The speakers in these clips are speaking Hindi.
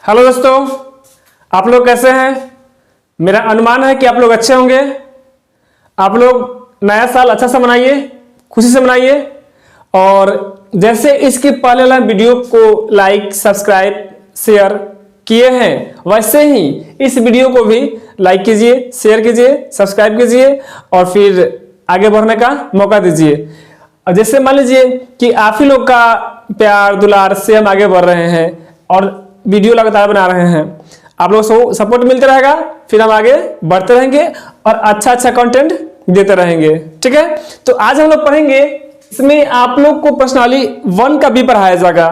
हेलो दोस्तों, आप लोग कैसे हैं? मेरा अनुमान है कि आप लोग अच्छे होंगे। आप लोग नया साल अच्छा से मनाइए, खुशी से मनाइए। और जैसे इसके पहले वाला वीडियो को लाइक, सब्सक्राइब, शेयर किए हैं, वैसे ही इस वीडियो को भी लाइक कीजिए, शेयर कीजिए, सब्सक्राइब कीजिए और फिर आगे बढ़ने का मौका दीजिए। और जैसे मान लीजिए कि आप ही लोग का प्यार दुलार से हम आगे बढ़ रहे हैं और वीडियो लगातार बना रहे हैं। आप लोग को सपोर्ट मिलता रहेगा, फिर हम आगे बढ़ते रहेंगे और अच्छा अच्छा कंटेंट देते रहेंगे। ठीक है, तो आज हम लोग पढ़ेंगे, इसमें आप लोग को पर्सनली 1 का बी पढ़ाया जाएगा।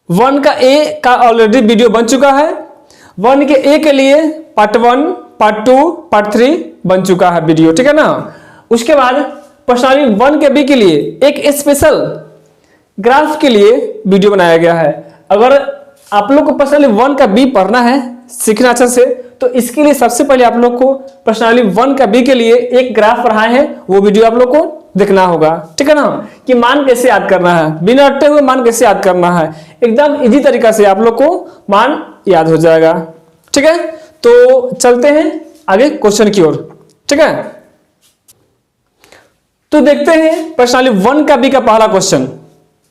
1 का ए का ऑलरेडी वीडियो बन चुका है। 1 के ए के लिए पार्ट 1, पार्ट 2, पार्ट 3 बन चुका है वीडियो। ठीक है ना। उसके बाद पर्सनली 1 के बी के लिए एक स्पेशल ग्राफ के लिए वीडियो बनाया गया है। अगर आप लोग को पर्सनली 1 का बी पढ़ना है, सीखना अच्छा से, तो इसके लिए सबसे पहले आप लोग को पर्सनली 1 का बी के लिए एक ग्राफ पढ़ाए हैं, वो वीडियो आप लोग को देखना होगा। ठीक है ना, कि मान कैसे याद करना है, बिना रटते हुए मान कैसे याद करना है। एकदम इजी तरीका से आप लोग को मान याद हो जाएगा। ठीक है, तो चलते हैं आगे क्वेश्चन की ओर। ठीक है, तो देखते हैं पर्सनली 1 का बी का पहला क्वेश्चन।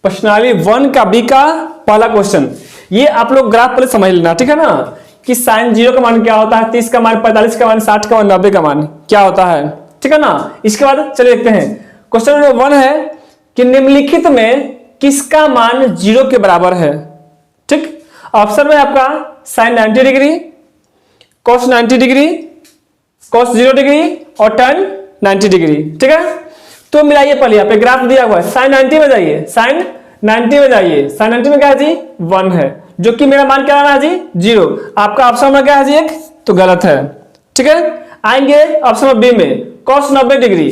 पर्सनली 1 का बी का पहला क्वेश्चन, ये आप लोग ग्राफ पहले समझ लेना। ठीक है ना, कि साइन 0 का मान क्या होता है, 30 का मान, 45 का मान, 60 का मान, 90 का मान क्या होता है। ठीक है ना। इसके बाद चलिए देखते हैं क्वेश्चन नंबर 1 है कि निम्नलिखित में किसका मान 0 के बराबर है। ठीक, ऑप्शन में आपका sine 90 degree, cos 90 degree, cos 0 degree और टर्न 90 डिग्री। ठीक है, तो मिलाइए। पहले यहाँ पे ग्राफ दिया हुआ है, साइन 90 में जाइए, साइन 90 में जाइए। साइन 90 में क्या है जी, 1 है, जो कि मेरा मान क्या है जी, 0। आपका ऑप्शन में क्या है जी, 1, तो गलत है। ठीक है, आएंगे ऑप्शन बी में, cos 90 डिग्री,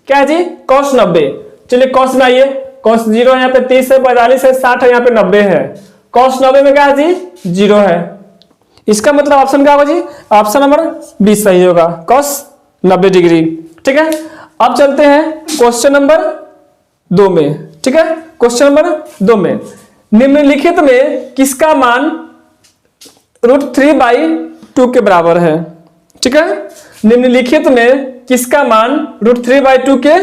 क्या है जी, cos 90। चलिए cos में आइए, cos 0 यहाँ पे 30 है, 45 है, 60 है, यहाँ पे 90 है। cos 90 में क्या है जी, 0 है। इसका मतलब ऑप्शन क्या होगा जी, ऑप्शन नंबर बी सही होगा, cos 90 डिग्री। ठीक है, अब चलते हैं क्वेश्चन नंबर 2 में। ठीक है, क्वेश्चन नंबर 2 में निम्नलिखित में किसका मान √3/2 के बराबर है। ठीक है, निम्नलिखित में किसका मान √3/2 के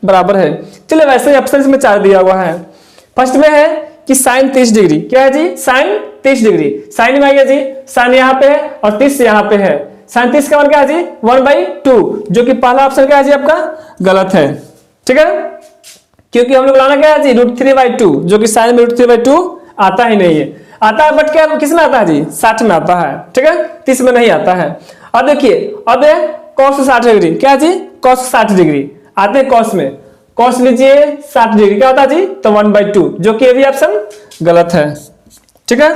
बराबर है। चलिए वैसे ही ऑप्शन में 4 दिया हुआ है। फर्स्ट में है कि साइन 30 डिग्री, क्या है जी, साइन 30 डिग्री। साइन में आइए जी, साइन यहाँ पे है और 30 यहाँ पे है। साइन 30 का मान क्या है जी, 1/2, जो कि पहला ऑप्शन क्या है जी आपका गलत है। ठीक है, क्योंकि हम लोग लाना क्या है जी, √3/2, जो कि साइन में √3/2 आता ही नहीं है। आता है बट क्या किस में आता है जी, 60 में आता है। ठीक है, 30 में नहीं आता है। अब देखिए, अब cos 60 डिग्री, क्या है जी, cos 60 डिग्री। आते हैं cos में, cos लीजिए 60 डिग्री, क्या होता है जी, तो 1/2, जो कि ये भी ऑप्शन गलत है। ठीक है,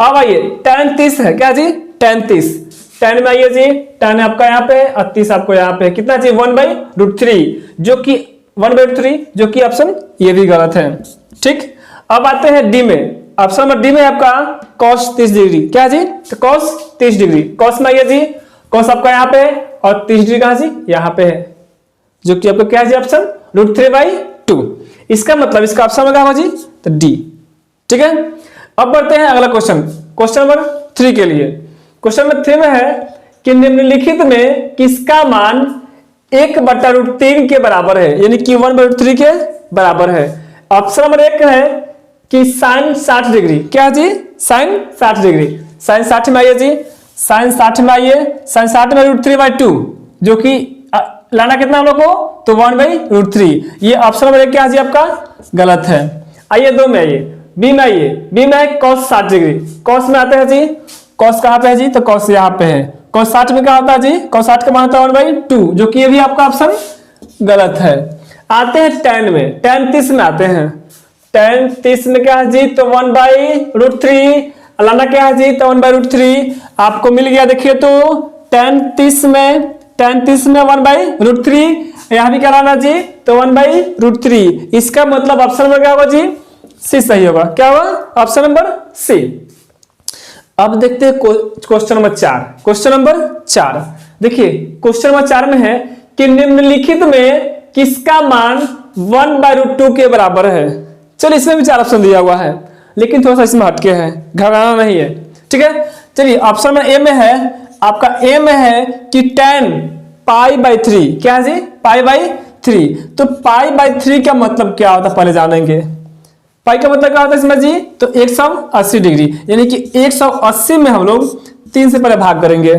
अब आइए tan 30 है, क्या जी, tan 30। tan में आइए जी, tan आपका यहाँ पे और 30 आपको यहाँ पे, कितना जी, 1/√3, जो कि 1/3, जो कि ऑप्शन ये भी गलत है। ठीक, अब आते हैं डी में। ऑप्शन नंबर डी में आपका cos 30 डिग्री, क्या जी, तो cos 30 डिग्री। cos में आइए जी, cos आपका यहाँ पे और 30 डिग्री कहां जी, यहाँ पे है, जो कि आपका क्या है जी, ऑप्शन √3/2। इसका मतलब इसका ऑप्शन में क्या होगा जी, तो डी। ठीक है, अब बढ़ते हैं अगला क्वेश्चन, क्वेश्चन नंबर 3 के लिए। क्वेश्चन नंबर 3 में है कि निम्नलिखित में किसका मान 1/√3 के बराबर है, यानी कि 1/√3 के बराबर है। ऑप्शन नंबर 1 है कि साइन 60 डिग्री, क्या जी, साइन 60 डिग्री। साइन 60 में आइए जी, साइन 60 में आइए, साइन 60 में √3/2, जो कि लाना कितना हम लोग को, तो 1/√3। ये ऑप्शन नंबर 1 क्या है जी आपका गलत है। आइए 2 में आइए, बी में आइए, बी में है cos 60 डिग्री। cos में आते हैं जी, cos कहां पे है जी, तो cos यहाँ पे है। cos 60 में क्या होता है जी, cos 60 का मान होता है 1/2, जो कि ये भी आपका ऑप्शन गलत है। आते हैं tan में, tan 30 में आते हैं। tan 30 में क्या है जी, तो 1/√3, लाना क्या है जी, तो 1/√3 आपको मिल गया। देखिए तो tan 30 में 1/√3, यहाँ भी क्या लाना जी, तो 1/√3। इसका मतलब ऑप्शन नंबर क्या होगा जी, सी सही होगा। क्या होगा, ऑप्शन नंबर सी। अब देखते हैं क्वेश्चन नंबर 4। क्वेश्चन नंबर 4 देखिए, क्वेश्चन नंबर 4 में है कि निम्नलिखित में किसका मान 1/√2 के बराबर है। चलिए इसमें भी 4 ऑप्शन दिया हुआ है, लेकिन थोड़ा सा इसमें हटके है, घबराना नहीं है। ठीक है। चलिए ऑप्शन में ए में है, आपका ए में है कि 10 π/3, क्या है जी, π/3। तो π/3 का मतलब क्या होता है पहले जानेंगे। पाई का मतलब क्या होता है इसमें जी, तो 180 डिग्री, यानी कि 180 में हम लोग 3 से पहले भाग करेंगे,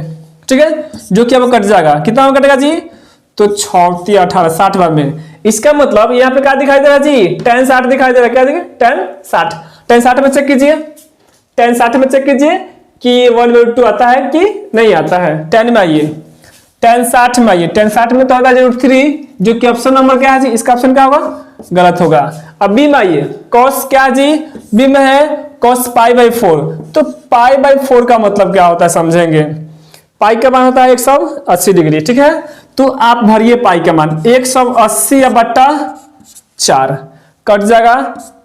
ठीक है, जो कि अब कट जाएगा, कितना में कटेगा जी, तो 6 × 18 60 बार में। इसका मतलब यहाँ पे क्या दिखाई दे रहा है जी, tan 60 दिखाई दे रहा है, क्या देखिए tan 60 में चेक कीजिए, tan 60 में चेक कीजिए कि 1/2 आता है कि नहीं आता है। tan में आइए, tan 60 में आइए, tan 60 में तो होगा √3, जो कि ऑप्शन नंबर क्या है जी, इसका ऑप्शन क्या होगा, गलत होगा। अब बी में आइए, cos क्या जी, बी में है cos π/4, तो π/4 का मतलब क्या होता है समझेंगे। पाई का मान होता है 180 डिग्री, ठीक है, तो आप भरिए पाई का मान 180 या बट्टा 4 कट जाएगा,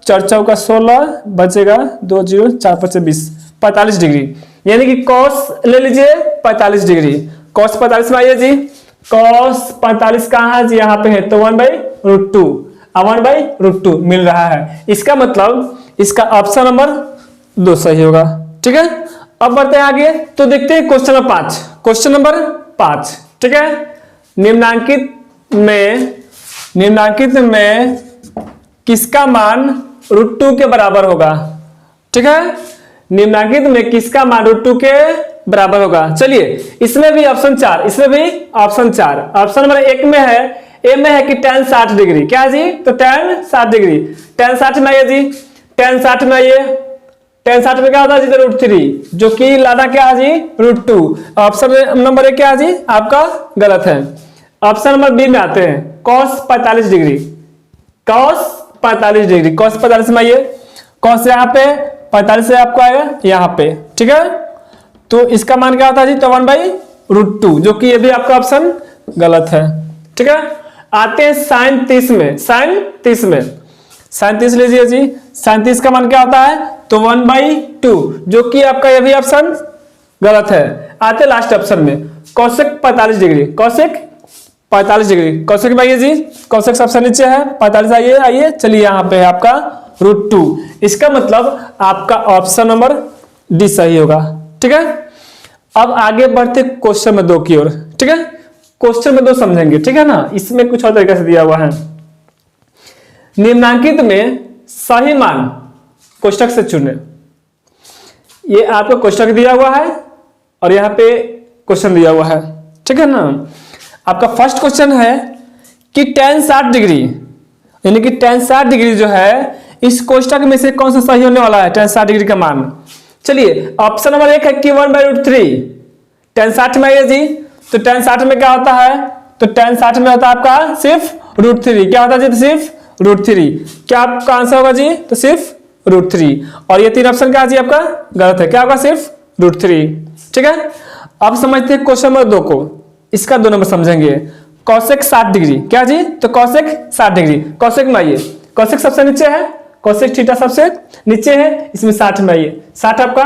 4 चौका 16 बचेगा 2 0 4 5 20 45 डिग्री, यानी कि cos ले लीजिए 45 डिग्री। cos 45 में आइए जी, cos 45 कहाँ है जी, यहाँ पे है, तो 1/√2, 1/√2 मिल रहा है। इसका मतलब इसका ऑप्शन नंबर 2 सही होगा, ठीक है। अब बढ़ते हैं आगे, तो देखते हैं क्वेश्चन नंबर 5। क्वेश्चन नंबर 5, ठीक है, निम्नांकित में किसका मान √2 के बराबर होगा, ठीक है, निम्नांकित में किसका मान √2 के बराबर होगा। चलिए इसमें भी ऑप्शन 4, इसमें भी ऑप्शन 4, ऑप्शन नंबर 1 में है, ए में है कि tan 60 डिग्री, क्या है जी, तो tan 60 डिग्री, tan 60 में आइए जी, tan 60 में आइए, tan 60 में क्या होता है जी, √3, जो कि लाना क्या है जी, √2। ऑप्शन नंबर 1 क्या है जी, आपका गलत है। ऑप्शन नंबर बी में आते हैं, cos 45 degree, cos 45 degree, cos 45 में आइए, cos यहाँ पे 45 से आपको आएगा यहाँ पे, ठीक है, तो इसका मान क्या होता है जी, तो 1/√2, जो कि ये भी आपका ऑप्शन गलत है, ठीक है। आते हैं sin 30 में, sin 30 लीजिए जी, sin 30 का मान क्या होता है, तो 1/2, जो कि आपका ये भी ऑप्शन गलत है। आते लास्ट ऑप्शन में, cosec 45 degree, cosec 45 degree, cosec में आइए जी, cosec सबसे नीचे है, 45 आइए, चलिए यहाँ पे है आपका √2, इसका मतलब आपका ऑप्शन नंबर डी सही होगा, ठीक है। अब आगे बढ़ते क्वेश्चन में 2 की ओर, ठीक है, क्वेश्चन में 2 समझेंगे, ठीक है ना, इसमें कुछ और तरीके से दिया हुआ है। निम्नांकित में सही मान कोष्टक से चुने, ये आपको कोष्टक दिया हुआ है और यहाँ पे क्वेश्चन दिया हुआ है, ठीक है ना। आपका फर्स्ट क्वेश्चन है कि tan 60 डिग्री, यानी कि tan 60 डिग्री जो है इस कोष्टक में से कौन सा सही होने वाला है, tan 60 डिग्री का मान। चलिए ऑप्शन नंबर 1 है कि 1/√3, tan 60 में आइए जी, तो tan 60 में क्या होता है, तो tan 60 में होता है आपका सिर्फ √3, क्या होता है जी, तो सिर्फ √3, क्या आपका आंसर होगा जी, तो सिर्फ √3, और ये 3 ऑप्शन क्या है जी आपका गलत है, क्या होगा, सिर्फ √3, ठीक है। अब समझते हैं क्वेश्चन नंबर 2 को, इसका 2 नंबर समझेंगे। cosec 60 डिग्री, क्या जी, तो cosec 60 डिग्री, cosec में आइए, cosec सबसे नीचे है, cosec थीटा सबसे नीचे है, इसमें 60 में आइए, 60 आपका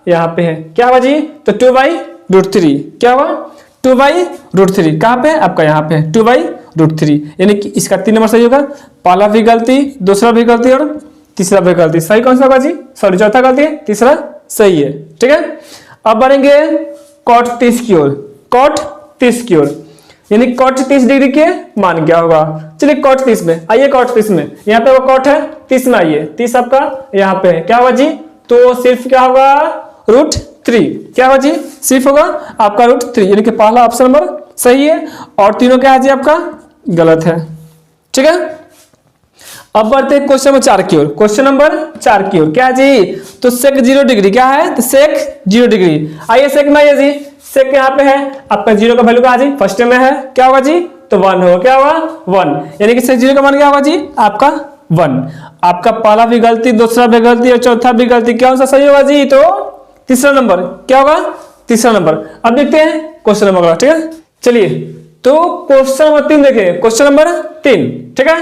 यहाँ पे है, क्या होगा जी, तो 2/√3, क्या होगा, 2/√3, कहाँ पे आपका यहाँ पे 2/√3, यानी कि इसका 3 नंबर सही होगा। पहला भी गलती, दूसरा भी गलती और तीसरा भी गलती, सही कौन सा होगा जी, सॉरी चौथा गलती है, तीसरा सही है, ठीक है। अब बढ़ेंगे cot 30 की ओर, cot 30 की ओर, यानी cot 30 डिग्री के मान क्या होगा। चलिए cot 30 में आइए, cot 30 में यहाँ पे वो cot है 30 में आइए, 30 आपका यहाँ पे है, क्या होगा जी, तो सिर्फ क्या होगा √3, क्या होगा जी, सिर्फ होगा आपका √3, यानी कि पहला ऑप्शन नंबर सही है और तीनों क्या है जी आपका गलत है, ठीक है। अब बढ़ते हैं क्वेश्चन नंबर 4 की ओर, क्वेश्चन नंबर 4 की ओर, क्या जी, तो sec 0 डिग्री, क्या है, तो sec 0 डिग्री, आइए sec में आइए जी, sec यहाँ पे है आपका 0 का वैल्यू कहाँ जी, फर्स्ट में है, क्या होगा जी, तो 1 होगा, क्या होगा 1, यानी कि sec 0 का मान क्या होगा जी आपका 1। आपका पहला भी गलती, दूसरा भी गलती और चौथा भी गलती, कौन सा सही होगा जी, तो तीसरा नंबर, क्या होगा, तीसरा नंबर। अब देखते हैं क्वेश्चन नंबर अगला, ठीक है। चलिए तो क्वेश्चन नंबर 3 देखें, क्वेश्चन नंबर 3, ठीक है,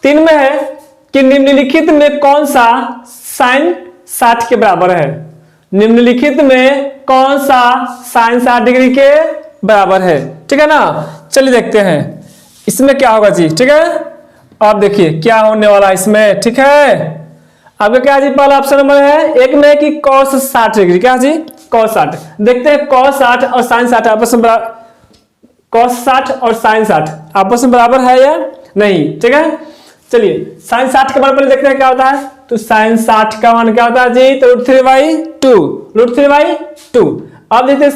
3 में है कि निम्नलिखित में कौन सा sin 60 के बराबर है, निम्नलिखित में कौन सा sin 60 डिग्री के बराबर है, ठीक है ना। चलिए देखते हैं इसमें क्या होगा जी, ठीक है। आप देखिए क्या होने वाला है इसमें, ठीक है। आपका क्या जी, पहला ऑप्शन नंबर है 1 में कि cos 60 डिग्री, क्या जी, cos 60। देखते हैं cos 60 और sin 60 आपस में cos 60 और sin 60 आपस में बराबर है या नहीं। ठीक है, चलिए sin 60 के बराबर देखते हैं क्या होता है। तो sin 60 का मान क्या होता है जी, तो √3/2, √3/2। अब देखते हैं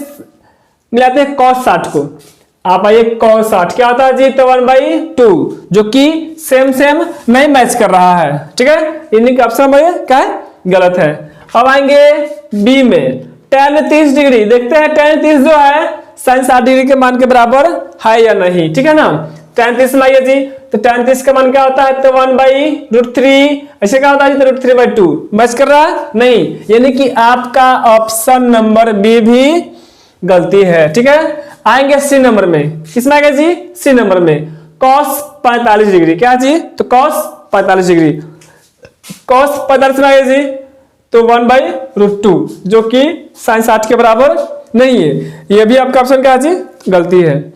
मिलाते हैं cos 60 को। आप आइए cos 60 क्या होता है जी, तो 1/2, जो कि सेम नहीं मैच कर रहा है। ठीक है, इन्हीं का ऑप्शन नंबर क्या है, गलत है। अब आएंगे बी में tan 30 डिग्री। देखते हैं tan 30 जो है sin 60 डिग्री के मान के बराबर है या नहीं। ठीक है ना, tan 30 में आइए जी, तो tan 30 का मान क्या होता है, तो 1/√3। ऐसे क्या होता है जी, तो √3/2 मैच कर रहा है नहीं, यानी कि आपका ऑप्शन नंबर बी भी गलती है। ठीक है, आएंगे सी नंबर में। किसमें आएगा जी, सी नंबर में cos 45 डिग्री। क्या जी, तो cos 45 डिग्री, cos 45 में आएगा जी, तो 1/√2, जो कि sin 60 के बराबर नहीं है। ये भी आपका ऑप्शन क्या जी, गलती है।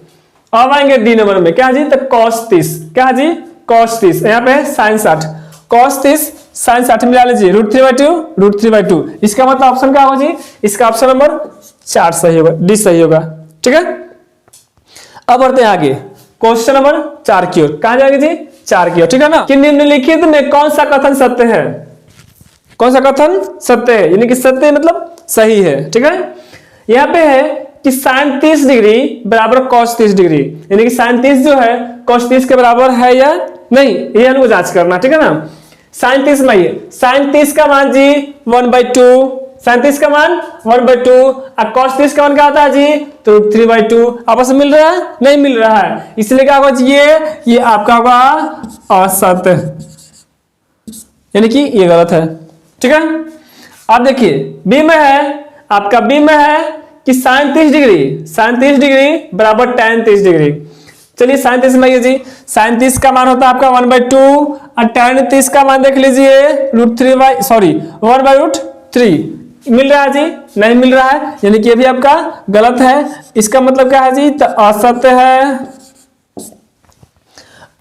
अब आएंगे डी नंबर में। क्या जी, तो cos 30। क्या जी, cos 30, यहाँ पे sin 60, cos 30 sin 60 मिला लीजिए, √3/2। इसका मतलब ऑप्शन क्या होगा जी, इसका ऑप्शन नंबर 4 सही होगा, डी सही होगा। ठीक है, अब बढ़ते हैं आगे क्वेश्चन नंबर 4 की ओर। कहां जाएंगे जी, 4 की ओर। ठीक है ना, कि निम्नलिखित में कौन सा कथन सत्य है, कौन सा कथन सत्य है, यानी कि सत्य मतलब सही है। ठीक है, यहाँ पे है कि sin 30 डिग्री बराबर cos 30 डिग्री, यानी कि sin 30 जो है cos 30 के बराबर है या नहीं, ये हमको जांच करना। ठीक है ना, sin 30 में sin 30 का मान जी 1/2, sin 30 का मान 1/2 और cos 30 का मान क्या होता है जी, तो √3/2। आपस में मिल रहा है, नहीं मिल रहा है, इसलिए क्या होगा जी, ये आपका होगा असत्य, यानी कि ये गलत है। ठीक है, अब देखिए बी में है, आपका बी में है कि sin 30 डिग्री बराबर tan 30 डिग्री। चलिए sin 30 में जी, sin 30 का मान होता है आपका 1/2 और tan 30 का मान देख लीजिए √1/3। मिल रहा है जी, नहीं मिल रहा है, यानी कि ये भी आपका गलत है। इसका मतलब क्या है जी, तो असत्य है।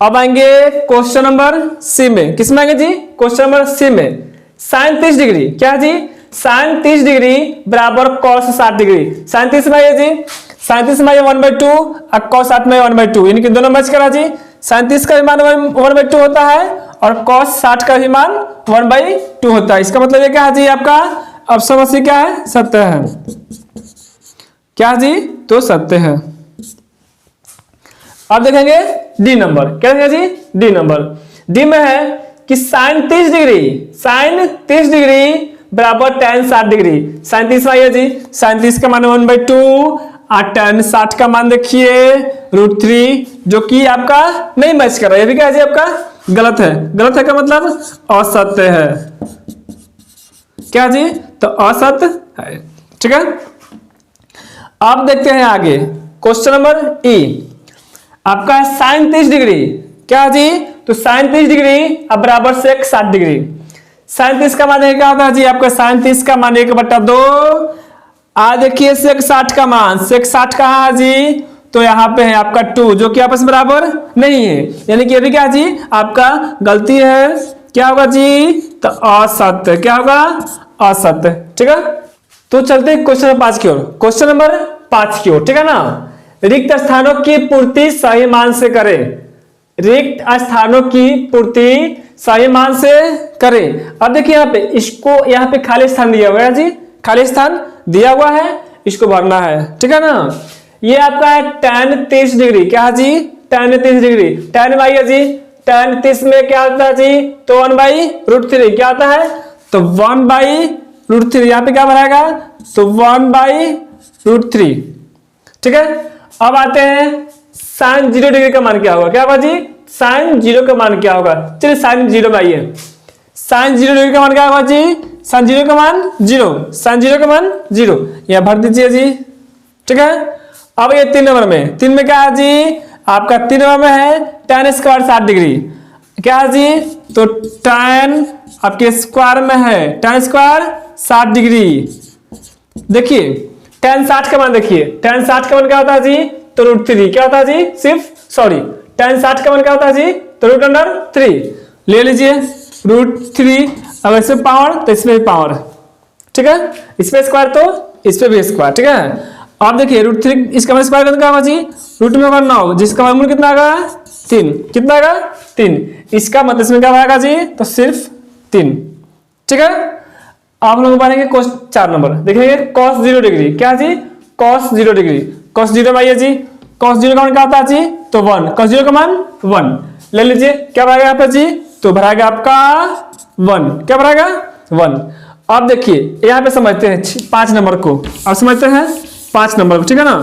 अब आएंगे क्वेश्चन नंबर सी में। किसमें आएंगे जी, क्वेश्चन नंबर सी में sin 30 डिग्री। क्या जी, sin 30 डिग्री बराबर cos 60 डिग्री। sin 30 में जी, sin 30 में 1/2 और cos 60 में 1/2, यानी कि दोनों मैच करा जी। sin 30 का भी मान 1/2 होता है और cos 60 का भी मान 1/2 होता है। इसका मतलब ये क्या है जी, आपका ऑप्शन सी क्या है, सत्य है। क्या जी, तो सत्य है। अब देखेंगे डी नंबर। क्या देखेंगे जी, डी नंबर। डी में है कि sin 30 डिग्री बराबर tan 60 डिग्री। sin 30 आइए जी, sin 30 का मान 1/2 और tan 60 का मान देखिए √3, जो कि आपका नहीं मैच कर रहा है। ये भी क्या है जी, आपका गलत है। गलत है का मतलब असत्य है। क्या जी, तो असत्य है। ठीक है, अब देखते हैं आगे क्वेश्चन नंबर ई। आपका sin 30 डिग्री। क्या जी, तो sin 30 डिग्री अब बराबर sec 60 डिग्री। sin 30 का मान क्या होता है जी, आपका sin 30 का मान 1/2। आज देखिए sec 60 का मान, sec 60 कहाँ है जी, तो यहाँ पे है आपका 2, जो कि आपस में बराबर नहीं है, यानी कि ये भी क्या जी, आपका गलती है। क्या होगा जी, तो असत्य। क्या होगा, असत्य। ठीक है, तो चलते हैं क्वेश्चन नंबर 5 की ओर। क्वेश्चन नंबर 5 की ओर। ठीक है ना, रिक्त स्थानों की पूर्ति सही मान से करें। रिक्त स्थानों की पूर्ति सही मान से करें। अब देखिए यहाँ पे, इसको यहाँ पे खाली स्थान दिया हुआ है जी, खाली स्थान दिया हुआ है, इसको भरना है। ठीक है ना, ये आपका है tan 30 डिग्री। क्या जी, tan 30 डिग्री। tan में आइए जी, tan 30 में क्या होता है जी, तो 1/√3। क्या होता है, तो 1/√3। यहाँ पे क्या बनाएगा, तो 1/√3। ठीक है, अब आते हैं sin 0 डिग्री का मान क्या होगा। क्या होगा जी, sin 0 का मान क्या होगा। चलिए sin 0 में आइए, sin 0 डिग्री का मान क्या होगा जी, sin 0 का मान 0, sin 0 का मान 0, यह भर दीजिए जी। ठीक है, अब ये 3 नंबर में, 3 में क्या है जी, आपका 3 नंबर में है tan स्क्वायर 60 डिग्री। क्या है जी, तो tan आपके स्क्वायर में है, tan स्क्वायर 60 डिग्री। देखिए tan 60 का मान देखिए, tan 60 का मान क्या होता है जी, तो √3। क्या होता है जी, tan 60 का मान क्या होता है जी, तो √3 ले लीजिए, √3। अब ऐसे पावर तो इसमें भी पावर, ठीक है, इस पे स्क्वायर तो इस पे भी स्क्वायर, ठीक है। आप देखिए √3 इसका स्क्वायर कितना होगा जी, रूट में होगा 9, जिसका वर्गमूल कितना आएगा 3, कितना आएगा 3, इसका मतलब इसमें क्या आएगा जी, तो सिर्फ 3, ठीक है। आप लोग पढ़ेंगे cos 4 नंबर, देखेंगे cos 0 डिग्री, क्या जी cos 0 डिग्री, cos 0 में आइए जी, cos 0 का मान क्या होता है जी, तो 1, cos 0 का मान 1 ले लीजिए, क्या भराएगा यहाँ पे जी, तो भराएगा आपका 1, क्या भराएगा 1। अब देखिए यहाँ पे समझते हैं 5 नंबर को, अब समझते हैं 5 नंबर को, ठीक है ना।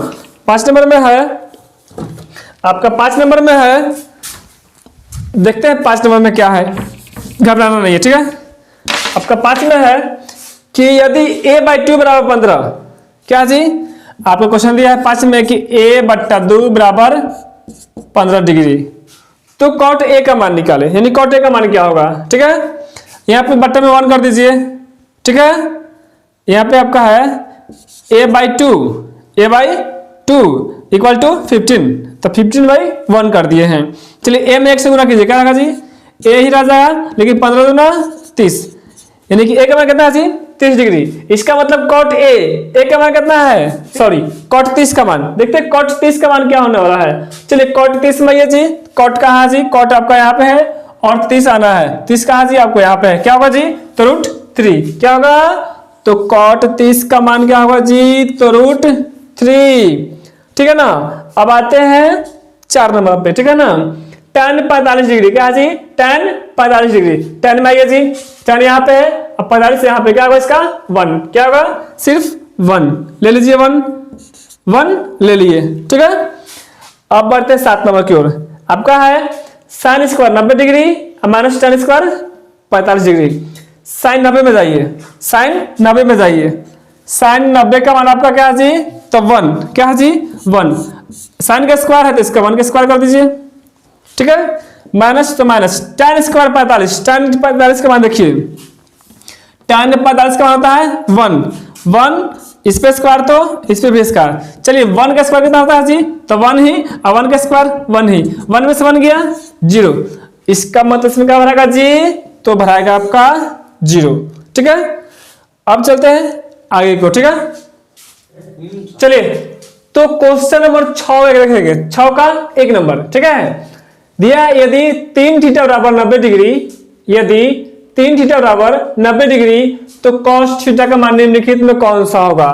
5 नंबर में है आपका, 5 नंबर में है, देखते हैं 5 नंबर में क्या है, घबराना नहीं है, ठीक है। आपका 5 में है कि यदि a/2 बराबर 15, क्या जी, आपको क्वेश्चन दिया है 5 में कि a/2 बराबर 15 डिग्री, तो cot a का मान निकाले, यानी cot a का मान क्या होगा, ठीक है। यहाँ पे बट्टे में 1 कर दीजिए, ठीक है। यहाँ पे आपका है a/2 इक्वल टू 15, तो 15/1 कर दिए हैं। चलिए a में 1 से गुना कीजिए, क्या होगा जी, a ही रह जाएगा, लेकिन 15 दूना 30, यानी कि a का मान कितना है जी 30 डिग्री। इसका मतलब cot a का मान कितना है, सॉरी cot 30 का मान, देखते हैं cot 30 का मान क्या होने वाला है। चलिए cot 30 में ये जी, cot कहाँ है जी, cot आपका यहाँ पे है और 30 आना है, 30 कहाँ जी आपको यहाँ पे है, क्या होगा जी, तो √3, क्या होगा, तो cot 30 का मान क्या होगा जी, तो √3, ठीक है ना। अब आते हैं 4 नंबर पे, ठीक है ना। tan 45 डिग्री, क्या है जी, tan 45 डिग्री, tan में आइए जी, tan यहाँ पे है, अब 45 यहाँ पे क्या होगा इसका 1, क्या होगा सिर्फ 1 ले लीजिए, 1 ले लिए, ठीक है। अब बढ़ते हैं 7 नंबर की ओर, आपका है sin square 90 degree minus tan square 45 degree, sin 90 में जाइए, sin 90 में जाइए, sin 90 का मान आपका क्या है जी, तो 1, क्या है जी 1, sin का स्क्वायर है तो इसका 1 का स्क्वायर कर दीजिए, ठीक है। माइनस तो माइनस, tan स्क्वायर 45, tan 45 का मान देखिए, tan 45 का मान होता है 1 इस पे स्क्वायर तो इस पे भी स्क्वायर, चलिए 1 का स्क्वायर कितना होता है जी, तो 1 ही, और 1 का स्क्वायर 1 ही, 1 में से 1 गया 0, इसका मतलब इसमें क्या भराएगा जी, तो भराएगा आपका 0, ठीक है। अब चलते हैं आगे को, ठीक है। चलिए तो क्वेश्चन नंबर 6 देखेंगे, 6 का 1 नंबर, ठीक है। दिया यदि 3 थीटा बराबर 90 डिग्री, यदि 3 थीटा बराबर 90 डिग्री, तो cos थीटा का मान निम्नलिखित में कौन सा होगा।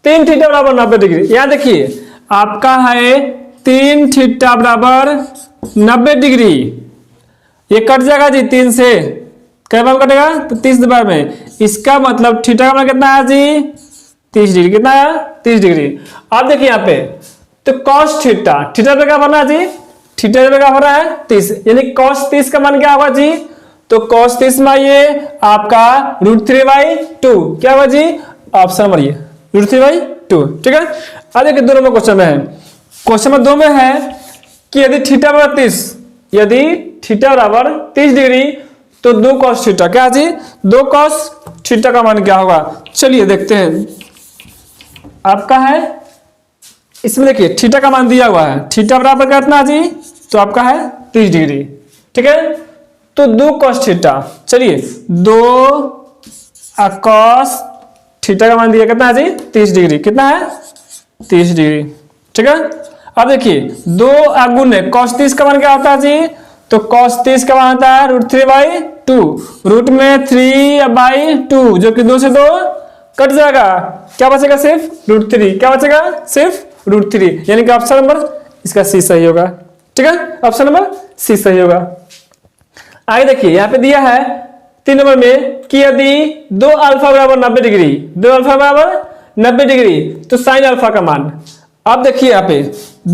3 थीटा बराबर 90 डिग्री, यहां देखिए आपका है 3 थीटा बराबर 90 डिग्री, ये कट जाएगा जी 3 से, कई बार कटेगा, तो 30 बार में, इसका मतलब थीटा का मान कितना है जी 30 डिग्री, कितना है 30 डिग्री। अब देखिए यहाँ पे तो cos थीटा, थीटा पे क्या बना है जी, थीटा पे क्या बना है 30, यानी cos 30 का मान क्या होगा जी, तो cos 30 में ये आपका √3/2, क्या होगा जी, ऑप्शन नंबर ये √3/2, ठीक है। अब देखिए 2 नंबर क्वेश्चन में है, क्वेश्चन नंबर 2 में है कि यदि थीटा बराबर 30, यदि थीटा बराबर 30 डिग्री, तो 2 cos थीटा, क्या जी 2 cos थीटा का मान क्या होगा। चलिए देखते हैं, आपका है इसमें देखिए थीटा का मान दिया हुआ है, थीटा बराबर कितना जी, तो आपका है 30 डिग्री, ठीक है। तो 2 cos थीटा, चलिए 2 cos थीटा का मान दिया कितना है जी 30 डिग्री, कितना है 30 डिग्री, ठीक है। अब देखिए 2 गुण है, cos 30 का मान क्या होता है जी, तो cos 30 का मान होता है √3/2, रूट में 3/2, जो कि 2 से 2 कट जाएगा, क्या बचेगा सिर्फ √3, क्या बचेगा सिर्फ √3, यानी कि ऑप्शन नंबर इसका सी सही होगा, ठीक है, ऑप्शन नंबर सी सही होगा। आगे देखिए यहाँ पे दिया है 3 नंबर में कि यदि 2 अल्फा बराबर 90 डिग्री, 2 अल्फा बराबर 90 डिग्री, तो साइन अल्फा का मान, अब देखिए यहाँ पे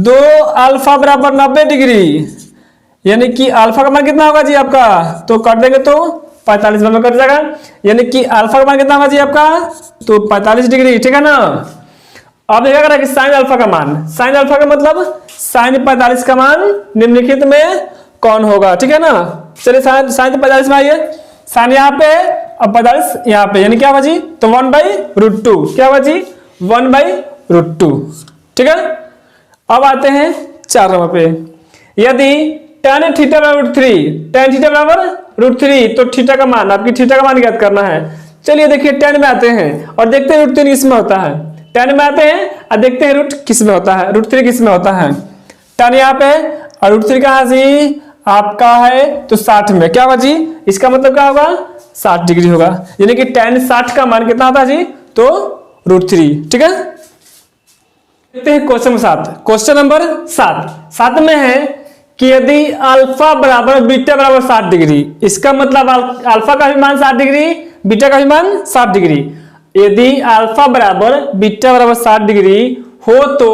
2 अल्फा बराबर 90 डिग्री, यानी कि अल्फा का मान कितना होगा जी आपका, तो काट देंगे तो 45 में कट जाएगा, यानी कि अल्फा का मान कितना होगा जी आपका, तो 45 डिग्री, ठीक है ना। अब देखा करा कि साइन अल्फा का मान, साइन अल्फा का मतलब साइन 45 का मान निम्नलिखित में कौन होगा, ठीक है ना। चलिए साइन 45 में आइए, साइन यहाँ पे और 45 यहाँ पे, यानी क्या होगा जी, तो 1/√2, क्या होगा जी 1/√2, ठीक है। अब आते हैं 4 नंबर पे, यदि tan थीटा बराबर √3, tan थीटा बराबर √3, तो थीटा का मान, आपकी थीटा का मान ज्ञात करना है। चलिए देखिए 10 में आते हैं और देखते हैं √3 किस में होता है। 10 में आते हैं और देखते हैं रूट किस में होता है, √3 किस में होता है। 10 यहाँ पे और √3 कहाँ जी आपका है तो 60 में, क्या होगा जी, इसका मतलब क्या होगा 60 डिग्री होगा, यानी कि tan 60 का मान कितना होता है जी, तो √3। ठीक है, देखते हैं क्वेश्चन 7। क्वेश्चन नंबर 7 में है कि यदि अल्फा बराबर बीटा बराबर 60 डिग्री, इसका मतलब अल्फा का भी मान 60 डिग्री, बीटा का भी मान 60 डिग्री। यदि अल्फा बराबर बीटा बराबर 60 डिग्री हो तो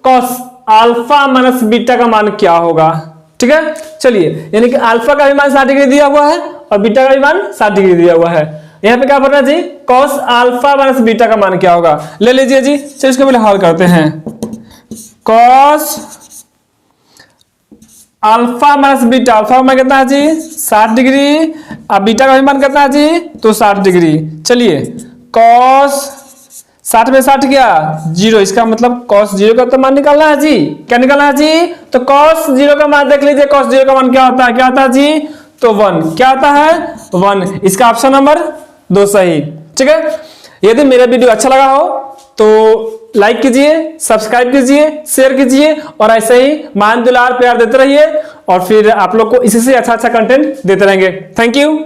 cos अल्फा माइनस बीटा का मान क्या होगा। ठीक है, चलिए यानी कि अल्फा का भी मान 60 डिग्री दिया हुआ है और बीटा का भी मान 60 डिग्री दिया हुआ है। यहाँ पे क्या पढ़ना जी, cos अल्फा माइनस बीटा का मान क्या होगा, ले लीजिए जी। चलिए इसको पहले हल करते हैं। cos alpha minus beta, alpha का मान कितना है जी 60 डिग्री और बीटा का भी मान कितना है जी तो 60 डिग्री। चलिए cos 60 में 60 क्या 0, इसका मतलब cos 0 का तो मान निकालना है जी, क्या निकालना है जी, तो cos 0 का मान देख लीजिए, cos 0 का मान क्या होता है, क्या होता है जी, तो 1, क्या होता है 1, इसका ऑप्शन नंबर 2 सही। ठीक है, यदि मेरा वीडियो अच्छा लगा हो तो लाइक कीजिए, सब्सक्राइब कीजिए, शेयर कीजिए और ऐसे ही मान दुलार प्यार देते रहिए और फिर आप लोग को इसी से अच्छा कंटेंट देते रहेंगे। Thank you.